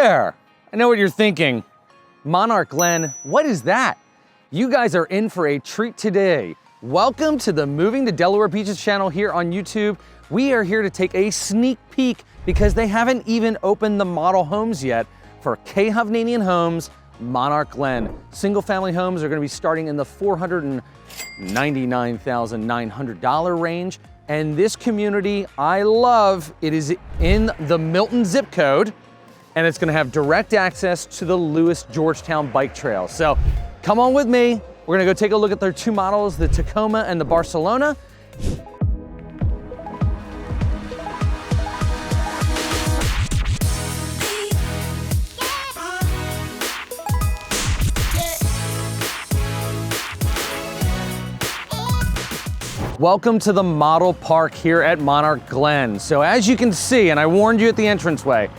there! I know what you're thinking. Monarch Glen, what is that? You guys are in for a treat today. Welcome to the Moving to Delaware Beaches channel here on YouTube. We are here to take a sneak peek because they haven't even opened the model homes yet for K. Hovnanian Homes, Monarch Glen. Single family homes are gonna be starting in the $499,900 range. And this community, I love, it is in the Milton zip code, and it's gonna have direct access to the Lewis-Georgetown Bike Trail. So come on with me. We're gonna go take a look at their two models, the Tacoma and the Barcelona. Welcome to the model park here at Monarch Glen. So as you can see, and I warned you at the entranceway,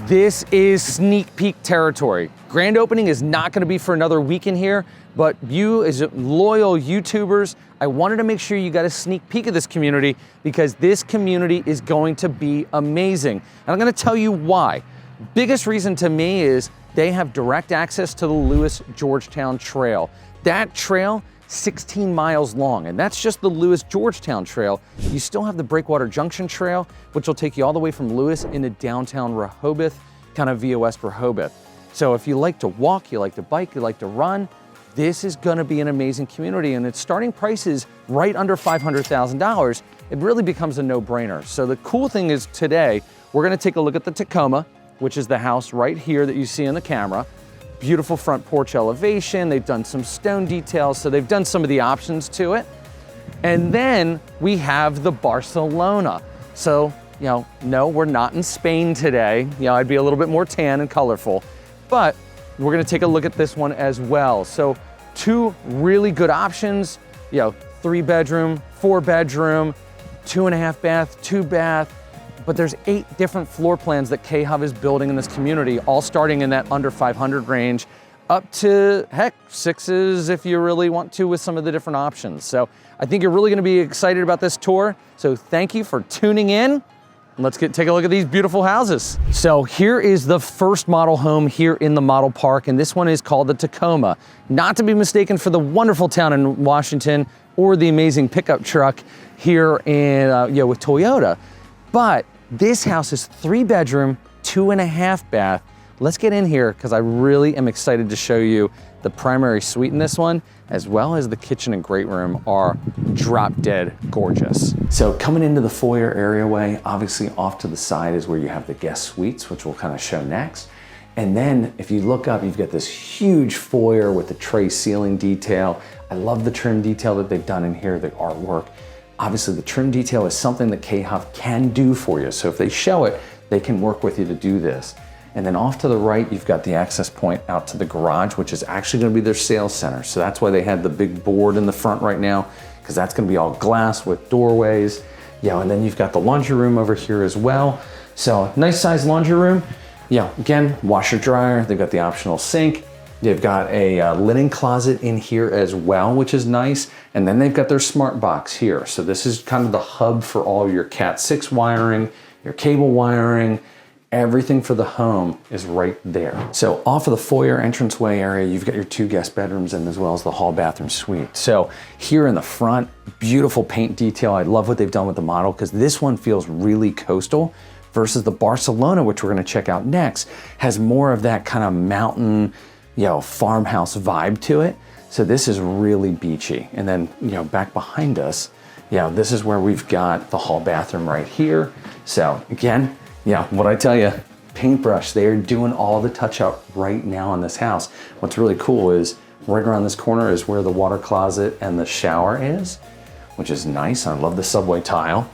this is sneak peek territory. Grand opening is not gonna be for another weekend here, but you as loyal YouTubers, I wanted to make sure you got a sneak peek of this community because this community is going to be amazing. And I'm gonna tell you why. Biggest reason to me is they have direct access to the Lewis-Georgetown Trail. That trail 16 miles long, and that's just the Lewis-Georgetown Trail. You still have the Breakwater Junction Trail, which will take you all the way from Lewis into downtown Rehoboth, kind of via West Rehoboth. So if you like to walk, you like to bike, you like to run, this is gonna be an amazing community, and its starting price is right under $500,000. It really becomes a no-brainer. So the cool thing is today, we're gonna take a look at the Tacoma, which is the house right here that you see in the camera. Beautiful front porch elevation. They've done some stone details, so they've done some of the options to it. And then we have the Barcelona. So, no, we're not in Spain today. I'd be a little bit more tan and colorful, but we're gonna take a look at this one as well. So two really good options, 3-bedroom, 4-bedroom, 2.5 bath, 2 bath, but there's 8 different floor plans that K. Hov is building in this community, all starting in that under 500 range, up to, heck, 6s if you really want to with some of the different options. So I think you're really gonna be excited about this tour. So thank you for tuning in. Let's take a look at these beautiful houses. So here is the first model home here in the model park, and this one is called the Tacoma. Not to be mistaken for the wonderful town in Washington or the amazing pickup truck here in, with Toyota. But this house is 3-bedroom, 2.5 bath. Let's get in here because I really am excited to show you the primary suite in this one, as well as the kitchen and great room are drop dead gorgeous. So coming into the foyer areaway, obviously off to the side is where you have the guest suites, which we'll kind of show next. And then if you look up, you've got this huge foyer with the tray ceiling detail. I love the trim detail that they've done in here, the artwork. Obviously the trim detail is something that K. Hov can do for you. So if they show it, they can work with you to do this. And then off to the right, you've got the access point out to the garage, which is actually gonna be their sales center. So that's why they had the big board in the front right now, because that's gonna be all glass with doorways. And then you've got the laundry room over here as well. So nice sized laundry room. Again, washer dryer, they've got the optional sink. They've got a linen closet in here as well, which is nice. And then they've got their smart box here. So this is kind of the hub for all your Cat 6 wiring, your cable wiring, everything for the home is right there. So off of the foyer entranceway area, you've got your 2 guest bedrooms and as well as the hall bathroom suite. So here in the front, beautiful paint detail. I love what they've done with the model because this one feels really coastal versus the Barcelona, which we're gonna check out next, has more of that kind of mountain, farmhouse vibe to it. So this is really beachy. And then, back behind us, this is where we've got the hall bathroom right here. So again, what I tell you, paintbrush, they're doing all the touch up right now in this house. What's really cool is right around this corner is where the water closet and the shower is, which is nice. I love the subway tile.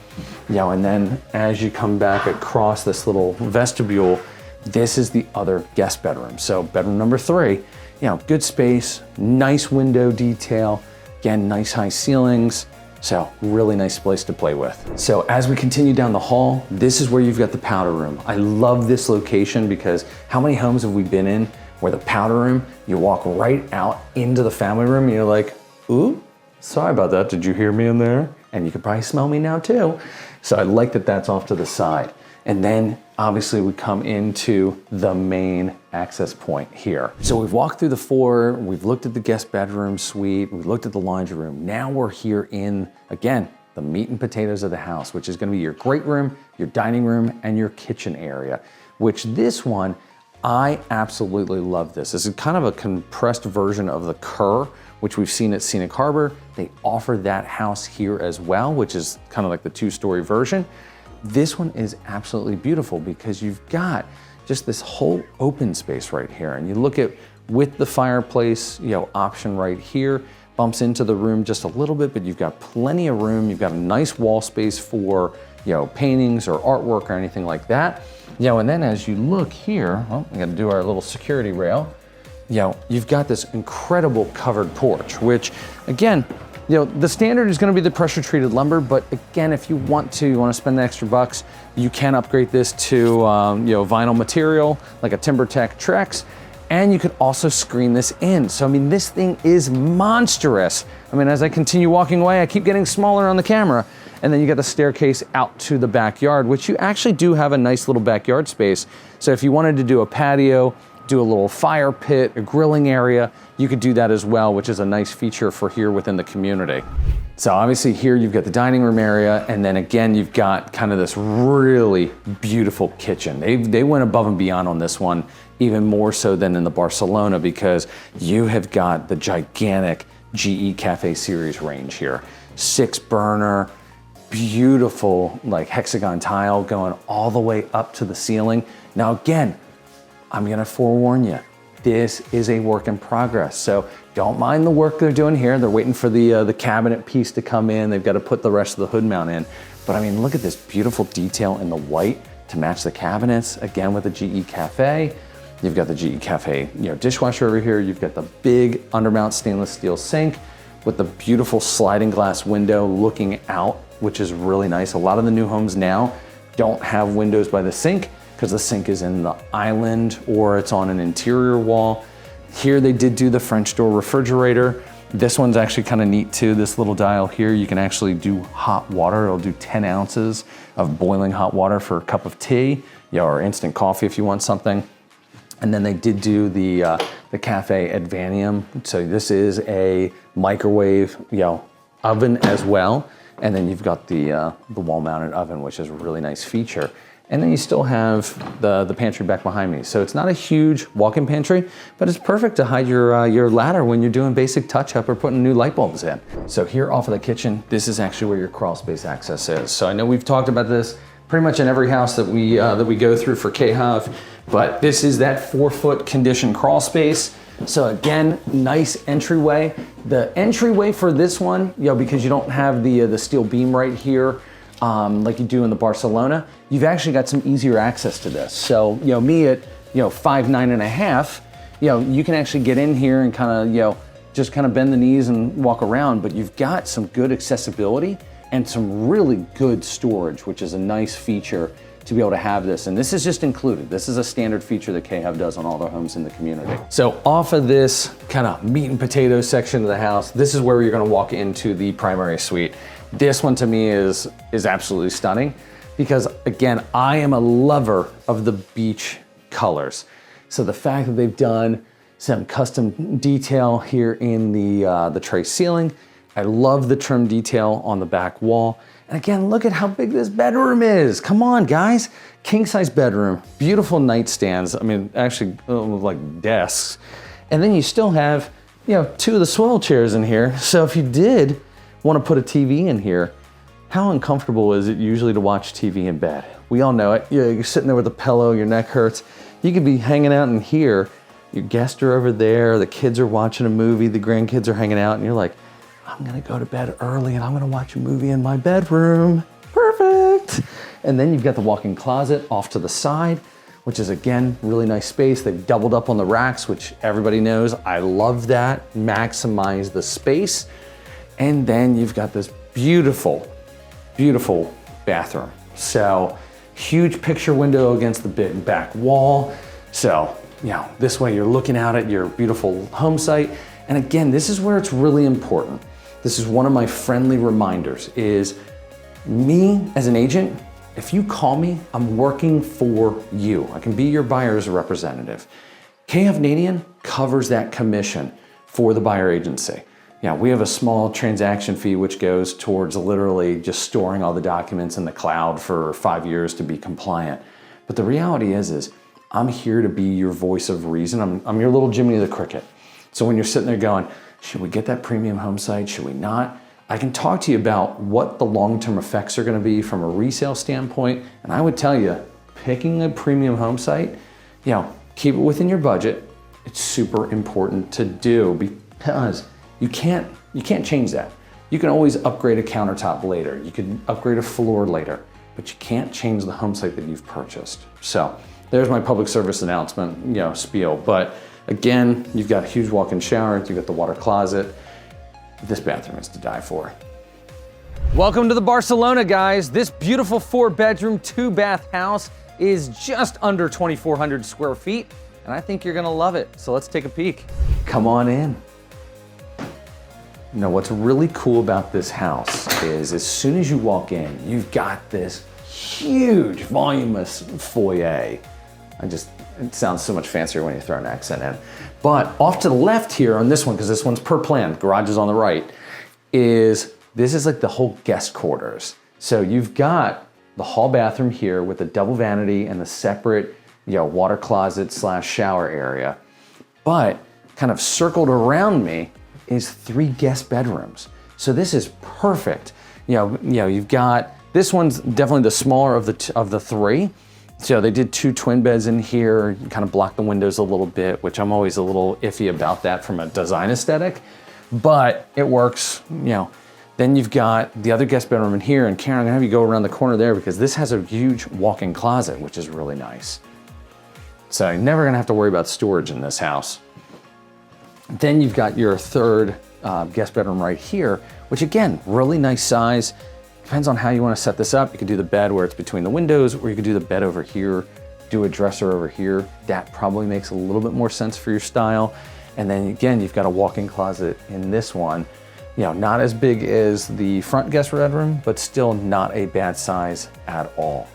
And then as you come back across this little vestibule, this is the other guest bedroom. So bedroom number 3, good space, nice window detail, again, nice high ceilings. So really nice place to play with. So as we continue down the hall, this is where you've got the powder room. I love this location because how many homes have we been in where the powder room, you walk right out into the family room and you're like, ooh, sorry about that. Did you hear me in there? And you could probably smell me now too. So I like that that's off to the side. And then obviously we come into the main access point here. So we've walked through the foyer, we've looked at the guest bedroom suite, we've looked at the laundry room. Now we're here in, again, the meat and potatoes of the house, which is gonna be your great room, your dining room, and your kitchen area, which this one, I absolutely love this. This is kind of a compressed version of the Kerr, which we've seen at Scenic Harbor. They offer that house here as well, which is kind of like the 2-story version. This one is absolutely beautiful because you've got just this whole open space right here. And you look at with the fireplace, option right here, bumps into the room just a little bit, but you've got plenty of room. You've got a nice wall space for, paintings or artwork or anything like that. And then as you look here, well, we got to do our little security rail. You've got this incredible covered porch, which again, the standard is going to be the pressure treated lumber, but again, if you want to spend the extra bucks, you can upgrade this to vinyl material like a TimberTech Trex, and you could also screen this in. So I mean, this thing is monstrous. I mean, as I continue walking away, I keep getting smaller on the camera, and then you got the staircase out to the backyard, which you actually do have a nice little backyard space. So if you wanted to do a patio, do a little fire pit, a grilling area, you could do that as well, which is a nice feature for here within the community. So obviously here you've got the dining room area, and then again, you've got kind of this really beautiful kitchen. They went above and beyond on this one, even more so than in the Barcelona, because you have got the gigantic GE Cafe Series range here. 6-burner, beautiful like hexagon tile going all the way up to the ceiling. Now again, I'm gonna forewarn you, this is a work in progress. So don't mind the work they're doing here. They're waiting for the cabinet piece to come in. They've got to put the rest of the hood mount in. But I mean, look at this beautiful detail in the white to match the cabinets. Again, with the GE Cafe. You've got the GE Cafe, dishwasher over here. You've got the big undermount stainless steel sink with the beautiful sliding glass window looking out, which is really nice. A lot of the new homes now don't have windows by the sink, because the sink is in the island or it's on an interior wall. Here they did do the French door refrigerator. This one's actually kind of neat too. This little dial here, you can actually do hot water. It'll do 10 ounces of boiling hot water for a cup of tea, or instant coffee if you want something. And then they did do the Cafe Advanium. So this is a microwave, oven as well. And then you've got the wall mounted oven, which is a really nice feature. And then you still have the pantry back behind me. So it's not a huge walk-in pantry, but it's perfect to hide your ladder when you're doing basic touch-up or putting new light bulbs in. So here off of the kitchen, this is actually where your crawl space access is. So I know we've talked about this pretty much in every house that we go through for KHAV, but this is that 4-foot conditioned crawl space. So again, nice entryway. The entryway for this one, because you don't have the steel beam right here, like you do in the Barcelona, you've actually got some easier access to this. So, me at, 5'9½", you can actually get in here and kind of, just kind of bend the knees and walk around, but you've got some good accessibility and some really good storage, which is a nice feature to be able to have this. And this is just included. This is a standard feature that KHAV does on all their homes in the community. So off of this kind of meat and potatoes section of the house, this is where you're gonna walk into the primary suite. This one to me is absolutely stunning because again, I am a lover of the beach colors. So the fact that they've done some custom detail here in the tray ceiling, I love the trim detail on the back wall. And again, look at how big this bedroom is. Come on, guys. King size bedroom, beautiful nightstands. I mean, actually like desks. And then you still have, 2 of the swivel chairs in here. So if you did want to put a TV in here, how uncomfortable is it usually to watch TV in bed? We all know it. You're sitting there with a pillow, your neck hurts. You could be hanging out in here. Your guests are over there. The kids are watching a movie. The grandkids are hanging out. And you're like, I'm gonna go to bed early and I'm gonna watch a movie in my bedroom. Perfect. And then you've got the walk-in closet off to the side, which is again, really nice space. They've doubled up on the racks, which everybody knows. I love that. Maximize the space. And then you've got this beautiful, beautiful bathroom. So huge picture window against the big back wall. So, this way you're looking out at your beautiful home site. And again, this is where it's really important. This is one of my friendly reminders is me as an agent, if you call me, I'm working for you. I can be your buyer's representative. Hovnanian covers that commission for the buyer agency. Yeah, we have a small transaction fee which goes towards literally just storing all the documents in the cloud for 5 years to be compliant. But the reality is I'm here to be your voice of reason. I'm your little Jiminy the Cricket. So when you're sitting there going, should we get that premium home site? Should we not? I can talk to you about what the long-term effects are going to be from a resale standpoint. And I would tell you, picking a premium home site, keep it within your budget. It's super important to do because you can't change that. You can always upgrade a countertop later. You can upgrade a floor later, but you can't change the home site that you've purchased. So there's my public service announcement, spiel. But again, you've got a huge walk-in shower, you've got the water closet. This bathroom is to die for. Welcome to the Barcelona, guys. This beautiful 4-bedroom, 2-bath house is just under 2,400 square feet, and I think you're gonna love it. So let's take a peek. Come on in. What's really cool about this house is as soon as you walk in, you've got this huge, voluminous foyer. It sounds so much fancier when you throw an accent in. But off to the left here on this one, because this one's per plan, garage is on the right, this is like the whole guest quarters. So you've got the hall bathroom here with a double vanity and the separate water closet / shower area. But kind of circled around me is 3 guest bedrooms. So this is perfect. You've got, this one's definitely the smaller of the 3. So they did 2 twin beds in here, you kind of block the windows a little bit, which I'm always a little iffy about that from a design aesthetic, but it works, Then you've got the other guest bedroom in here, and Karen, I'm gonna have you go around the corner there because this has a huge walk-in closet, which is really nice. So you're never gonna have to worry about storage in this house. Then you've got your 3rd guest bedroom right here, which again, really nice size. Depends on how you want to set this up. You could do the bed where it's between the windows, or you could do the bed over here, do a dresser over here. That probably makes a little bit more sense for your style. And then again, you've got a walk-in closet in this one. Not as big as the front guest bedroom, but still not a bad size at all.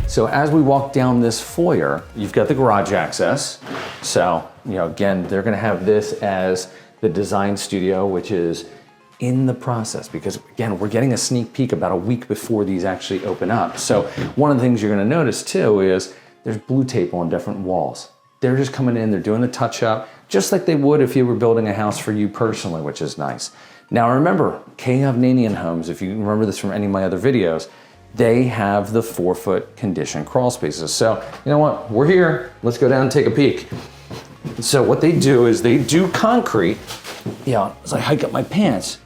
So as we walk down this foyer, you've got the garage access. So, again, they're gonna have this as the design studio, which is in the process, because again, we're getting a sneak peek about a week before these actually open up. So one of the things you're gonna notice too is there's blue tape on different walls. They're just coming in, they're doing the touch up, just like they would if you were building a house for you personally, which is nice. Now remember, Hovnanian Homes, if you remember this from any of my other videos, they have the 4-foot condition crawl spaces. So you know what, we're here, let's go down and take a peek. So what they do is they do concrete. As I hike up my pants,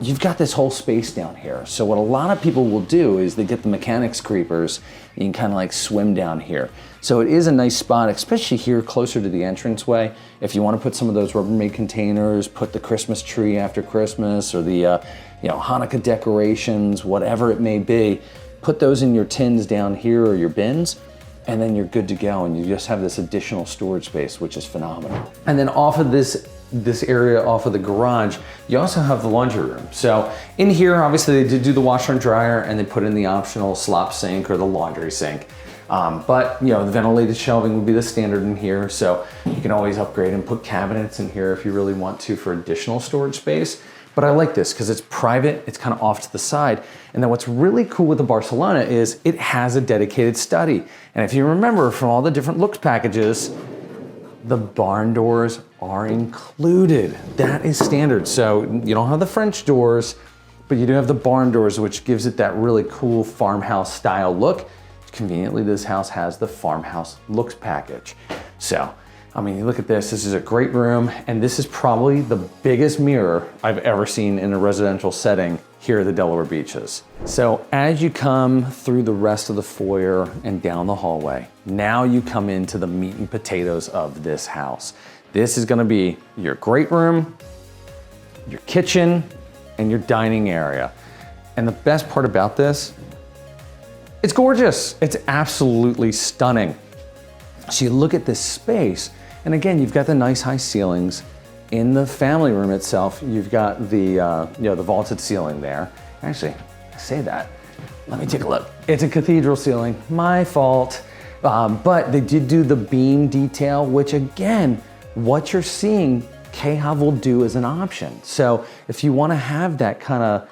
you've got this whole space down here. So what a lot of people will do is they get the mechanics creepers and you can kind of like swim down here. So it is a nice spot, especially here closer to the entranceway. If you want to put some of those Rubbermaid containers, put the Christmas tree after Christmas, or the Hanukkah decorations, whatever it may be, put those in your tins down here or your bins, and then you're good to go. And you just have this additional storage space, which is phenomenal. And then off of this area off of the garage, you also have the laundry room. So in here, obviously they did do the washer and dryer, and they put in the optional slop sink or the laundry sink. But the ventilated shelving would be the standard in here. So you can always upgrade and put cabinets in here if you really want to for additional storage space. But I like this because it's private, it's kind of off to the side. And then what's really cool with the Barcelona is it has a dedicated study. And if you remember from all the different looks packages, the barn doors are included. That is standard. So you don't have the French doors, but you do have the barn doors, which gives it that really cool farmhouse style look. Conveniently, this house has the farmhouse looks package. So, I mean, you look at this is a great room, and this is probably the biggest mirror I've ever seen in a residential setting here at the Delaware beaches. So as you come through the rest of the foyer and down the hallway, now you come into the meat and potatoes of this house. This is gonna be your great room, your kitchen, and your dining area. And the best part about this, it's gorgeous. It's absolutely stunning. So you look at this space, and again, you've got the nice high ceilings. In the family room itself, you've got the the vaulted ceiling there. Actually, I say that. Let me take a look. It's a cathedral ceiling, my fault. But they did do the beam detail, which again, what you're seeing, K-Hov will do as an option. So if you wanna have that kind of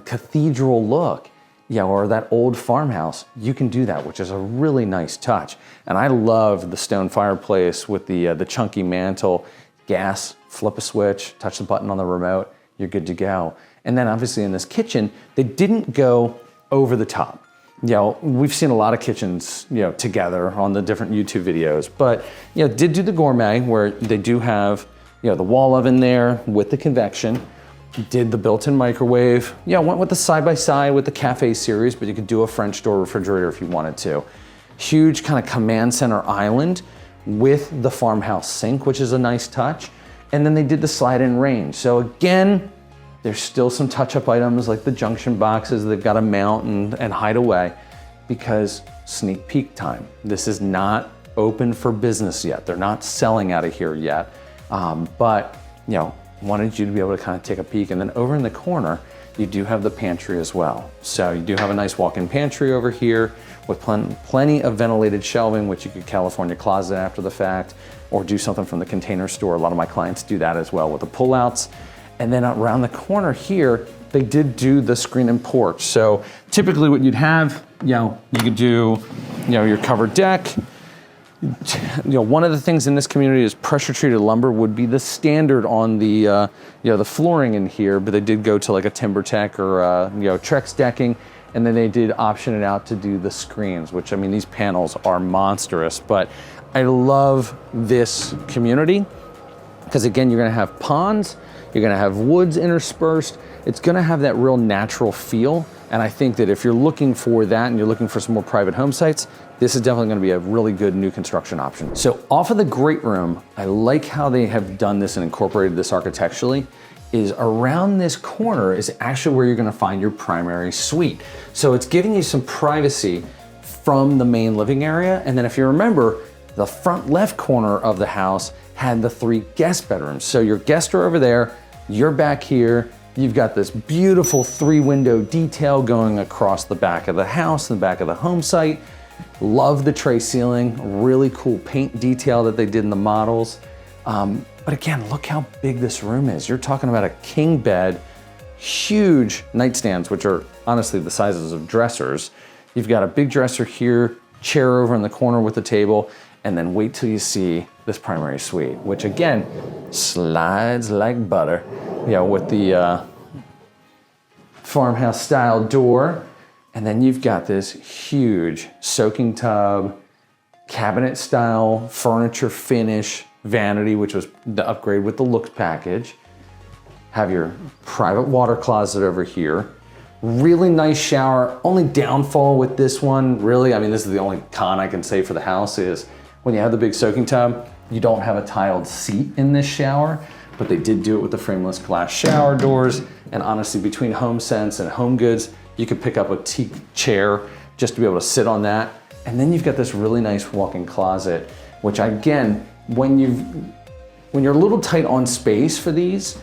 cathedral look, yeah, or that old farmhouse, you can do that, which is a really nice touch. And I love the stone fireplace with the chunky mantle, gas, flip a switch, touch the button on the remote, you're good to go. And then obviously in this kitchen, they didn't go over the top. You know, we've seen a lot of kitchens, you know, together on the different YouTube videos, but, you know, did do the gourmet where they do have, you know, the wall oven there with the convection, did the built-in microwave, yeah, went with the side-by-side with the cafe series, but you could do a French door refrigerator if you wanted to. Huge kind of command center island with the farmhouse sink, which is a nice touch. And then they did the slide-in range. So again, there's still some touch-up items like the junction boxes they've got to mount and hide away because sneak peek time. This is not open for business yet. They're not selling out of here yet. But, you know, wanted you to be able to kind of take a peek. And then over in the corner, you do have the pantry as well. So you do have a nice walk-in pantry over here with plenty of ventilated shelving, which you could California closet after the fact, or do something from the Container Store. A lot of my clients do that as well with the pullouts. And then around the corner here, they did do the screen and porch. So typically what you'd have, you know, you could do, you know, your covered deck. You know, one of the things in this community is pressure treated lumber would be the standard on the, you know, the flooring in here, but they did go to like a TimberTech or, you know, Trex decking, and then they did option it out to do the screens, which, I mean, these panels are monstrous, but I love this community because again, you're gonna have ponds, you're gonna have woods interspersed, it's gonna have that real natural feel. And I think that if you're looking for that and you're looking for some more private home sites, this is definitely gonna be a really good new construction option. So off of the great room, I like how they have done this and incorporated this architecturally, is around this corner is actually where you're gonna find your primary suite. So it's giving you some privacy from the main living area. And then if you remember, the front left corner of the house had the 3 guest bedrooms. So your guests are over there, you're back here, you've got this beautiful 3-window detail going across the back of the house and the back of the home site. Love the tray ceiling, really cool paint detail that they did in the models. But again, look how big this room is. You're talking about a king bed, huge nightstands, which are honestly the sizes of dressers. You've got a big dresser here, chair over in the corner with the table, and then wait till you see this primary suite, which again, slides like butter, you know, with the farmhouse style door. And then you've got this huge soaking tub, cabinet style furniture finish vanity, which was the upgrade with the looks package. Have your private water closet over here. Really nice shower. Only downfall with this one, really, I mean, this is the only con I can say for the house is when you have the big soaking tub, you don't have a tiled seat in this shower, but they did do it with the frameless glass shower doors. And honestly, between HomeSense and HomeGoods, you could pick up a teak chair just to be able to sit on that. And then you've got this really nice walk-in closet, which again, when you're a little tight on space for these,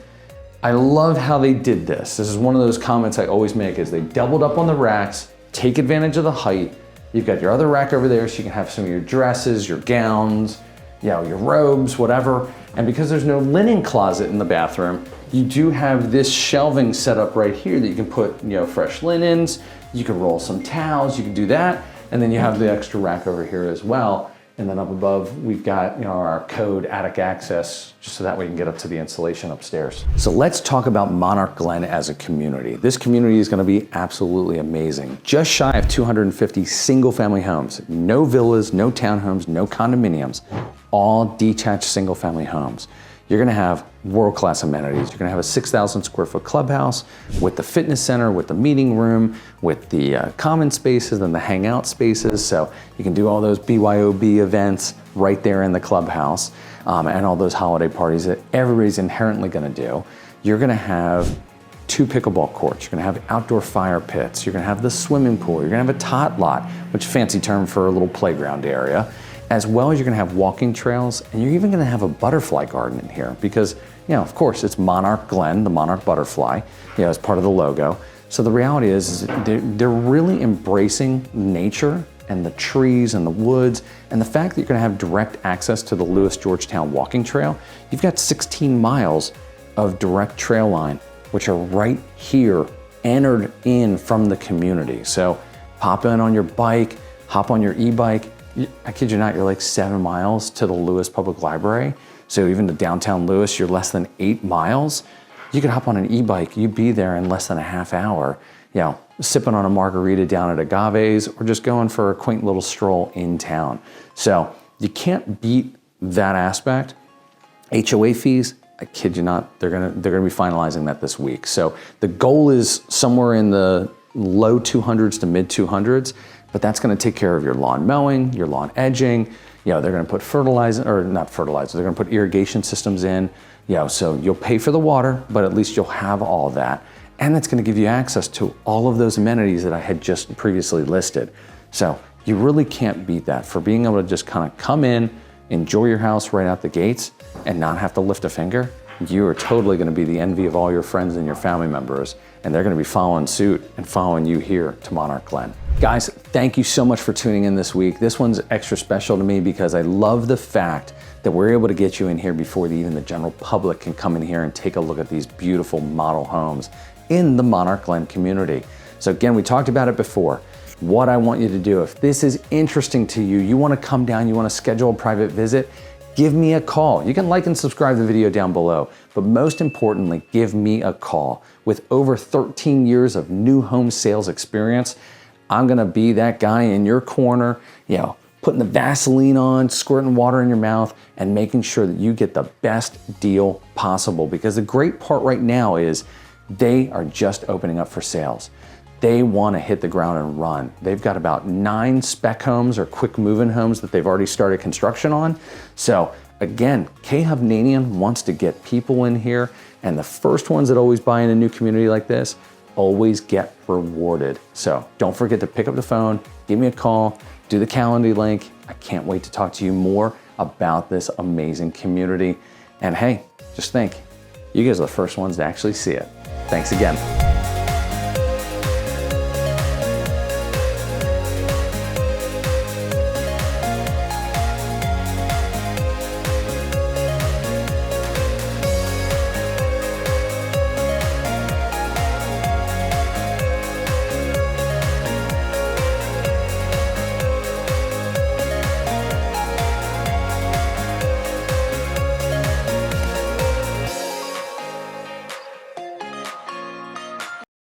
I love how they did this. This is one of those comments I always make is they doubled up on the racks, take advantage of the height. You've got your other rack over there so you can have some of your dresses, your gowns, you know, your robes, whatever. And because there's no linen closet in the bathroom, you do have this shelving set up right here that you can put, you know, fresh linens, you can roll some towels, you can do that. And then you have the extra rack over here as well. And then up above, we've got, you know, our code attic access, just so that way you can get up to the insulation upstairs. So let's talk about Monarch Glen as a community. This community is gonna be absolutely amazing. Just shy of 250 single family homes, no villas, no townhomes, no condominiums, all detached single family homes. You're gonna have world-class amenities. You're gonna have a 6,000 square foot clubhouse with the fitness center, with the meeting room, with the common spaces and the hangout spaces. So you can do all those BYOB events right there in the clubhouse and all those holiday parties that everybody's inherently gonna do. You're gonna have 2 pickleball courts. You're gonna have outdoor fire pits. You're gonna have the swimming pool. You're gonna have a tot lot, which is a fancy term for a little playground area. As well as you're gonna have walking trails, and you're even gonna have a butterfly garden in here because, you know, of course, it's Monarch Glen, the Monarch butterfly, you know, as part of the logo. So the reality is they're really embracing nature and the trees and the woods, and the fact that you're gonna have direct access to the Lewis-Georgetown walking trail. You've got 16 miles of direct trail line, which are right here, entered in from the community. So pop in on your bike, hop on your e-bike. I kid you not, you're like 7 miles to the Lewis Public Library. So even to downtown Lewis, you're less than 8 miles. You could hop on an e-bike, you'd be there in less than a half hour, sipping on a margarita down at Agave's, or just going for a quaint little stroll in town. So you can't beat that aspect. HOA fees, I kid you not, they're gonna be finalizing that this week. So the goal is somewhere in the low 200s to mid 200s, but that's gonna take care of your lawn mowing, your lawn edging. They're gonna put they're gonna put irrigation systems in. So you'll pay for the water, but at least you'll have all that. And it's gonna give you access to all of those amenities that I had just previously listed. So you really can't beat that. For being able to just kind of come in, enjoy your house right out the gates, and not have to lift a finger, you are totally gonna be the envy of all your friends and your family members, and they're gonna be following suit and following you here to Monarch Glen. Guys, thank you so much for tuning in this week. This one's extra special to me because I love the fact that we're able to get you in here before even the general public can come in here and take a look at these beautiful model homes in the Monarch Glen community. So again, we talked about it before. What I want you to do, if this is interesting to you, you wanna come down, you wanna schedule a private visit, give me a call. You can like and subscribe to the video down below, but most importantly, give me a call. With over 13 years of new home sales experience, I'm gonna be that guy in your corner, putting the Vaseline on, squirting water in your mouth, and making sure that you get the best deal possible. Because the great part right now is they are just opening up for sales. They wanna hit the ground and run. They've got about 9 spec homes or quick move-in homes that they've already started construction on. So again, K-Hubnanian wants to get people in here, and the first ones that always buy in a new community like this always get rewarded. So don't forget to pick up the phone, give me a call, do the Calendly link. I can't wait to talk to you more about this amazing community. And hey, just think, you guys are the first ones to actually see it. Thanks again.